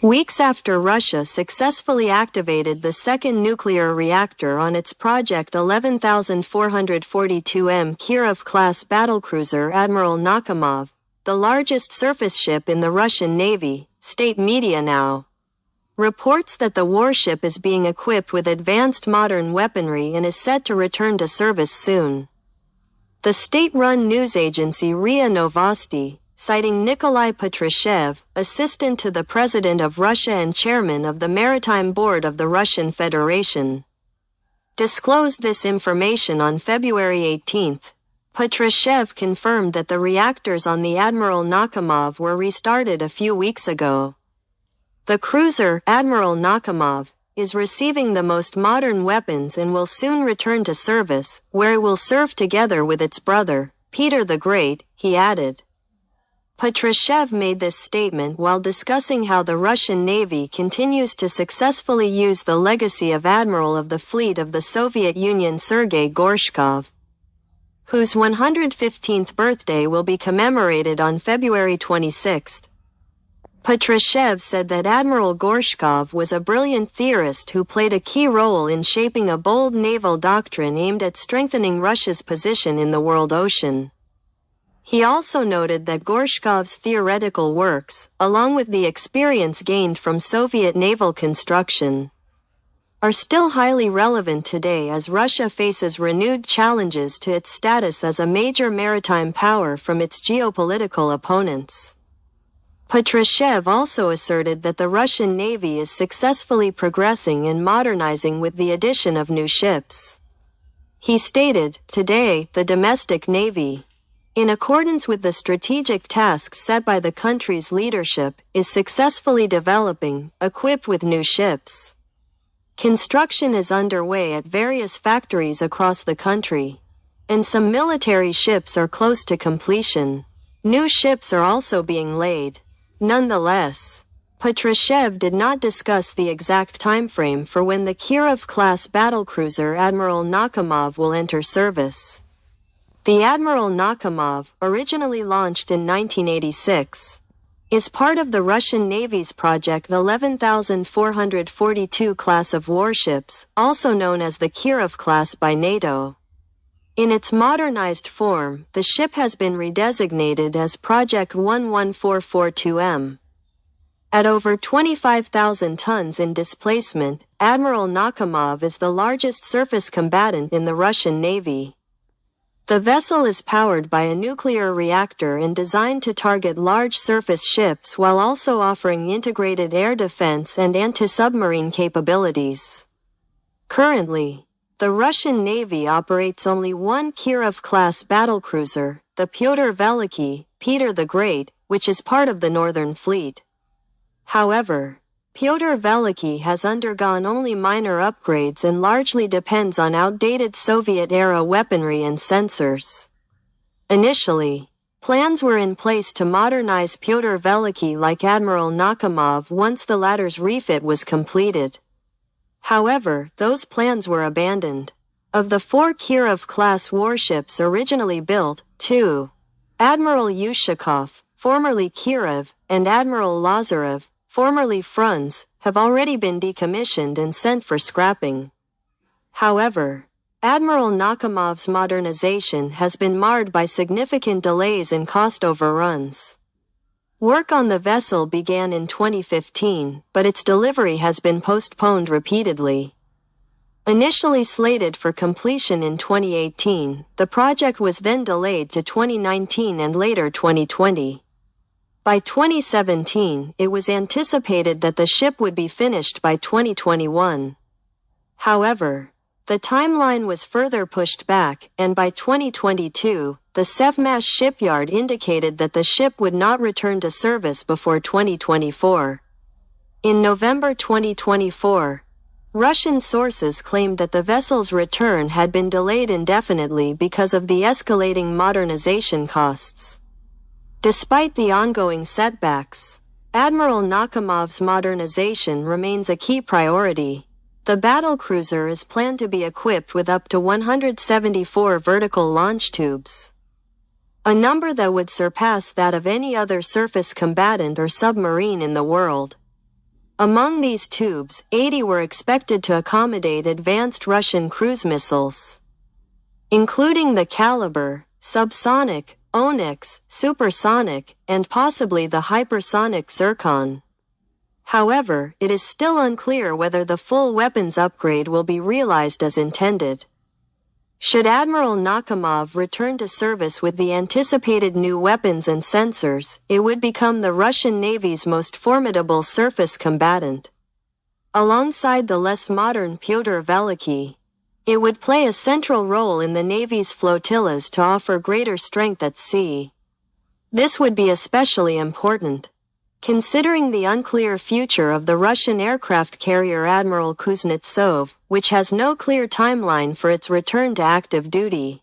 Weeks after Russia successfully activated the second nuclear reactor on its Project 11442M Kirov-class battlecruiser Admiral Nakhimov, the largest surface ship in the Russian Navy, state media now reports that the warship is being equipped with advanced modern weaponry and is set to return to service soon. The state-run news agency RIA Novosti, citing Nikolai Patrushev, assistant to the President of Russia and chairman of the Maritime Board of the Russian Federation, disclosed this information on February 18. Patrushev confirmed that the reactors on the Admiral Nakhimov were restarted a few weeks ago. The cruiser, Admiral Nakhimov, is receiving the most modern weapons and will soon return to service, where it will serve together with its brother, Peter the Great, he added. Patrushev made this statement while discussing how the Russian Navy continues to successfully use the legacy of Admiral of the Fleet of the Soviet Union Sergei Gorshkov, whose 115th birthday will be commemorated on February 26. Patrushev said that Admiral Gorshkov was a brilliant theorist who played a key role in shaping a bold naval doctrine aimed at strengthening Russia's position in the world ocean. He also noted that Gorshkov's theoretical works, along with the experience gained from Soviet naval construction, are still highly relevant today as Russia faces renewed challenges to its status as a major maritime power from its geopolitical opponents. Patrushev also asserted that the Russian Navy is successfully progressing and modernizing with the addition of new ships. He stated, "Today, the domestic Navy, in accordance with the strategic tasks set by the country's leadership, is successfully developing, equipped with new ships. Construction is underway at various factories across the country, and some military ships are close to completion. New ships are also being laid." Nonetheless, Patrushev did not discuss the exact timeframe for when the Kirov-class battlecruiser Admiral Nakhimov will enter service. The Admiral Nakhimov, originally launched in 1986, is part of the Russian Navy's Project 11442 class of warships, also known as the Kirov class by NATO. In its modernized form, the ship has been redesignated as Project 11442M. At over 25,000 tons in displacement, Admiral Nakhimov is the largest surface combatant in the Russian Navy. The vessel is powered by a nuclear reactor and designed to target large surface ships while also offering integrated air defense and anti-submarine capabilities. Currently, the Russian Navy operates only one Kirov-class battlecruiser, the Pyotr Veliky, Peter the Great, which is part of the Northern Fleet. However, Pyotr Veliky has undergone only minor upgrades and largely depends on outdated Soviet-era weaponry and sensors. Initially, plans were in place to modernize Pyotr Veliky like Admiral Nakhimov once the latter's refit was completed. However, those plans were abandoned. Of the 4 Kirov-class warships originally built, 2, Admiral Yushakov, formerly Kirov, and Admiral Lazarev, formerly Frunze, have already been decommissioned and sent for scrapping. However, Admiral Nakhimov's modernization has been marred by significant delays and cost overruns. Work on the vessel began in 2015, but its delivery has been postponed repeatedly. Initially slated for completion in 2018, the project was then delayed to 2019 and later 2020. By 2017, it was anticipated that the ship would be finished by 2021. However, the timeline was further pushed back, and by 2022, the Sevmash shipyard indicated that the ship would not return to service before 2024. In November 2024, Russian sources claimed that the vessel's return had been delayed indefinitely because of the escalating modernization costs. Despite the ongoing setbacks, Admiral Nakhimov's modernization remains a key priority. The battlecruiser is planned to be equipped with up to 174 vertical launch tubes, a number that would surpass that of any other surface combatant or submarine in the world. Among these tubes, 80 were expected to accommodate advanced Russian cruise missiles, including the Caliber, subsonic, Onyx, supersonic, and possibly the hypersonic Zircon. However, it is still unclear whether the full weapons upgrade will be realized as intended. Should Admiral Nakhimov return to service with the anticipated new weapons and sensors, it would become the Russian Navy's most formidable surface combatant. Alongside the less modern Pyotr Veliky, it would play a central role in the Navy's flotillas to offer greater strength at sea. This would be especially important, considering the unclear future of the Russian aircraft carrier Admiral Kuznetsov, which has no clear timeline for its return to active duty.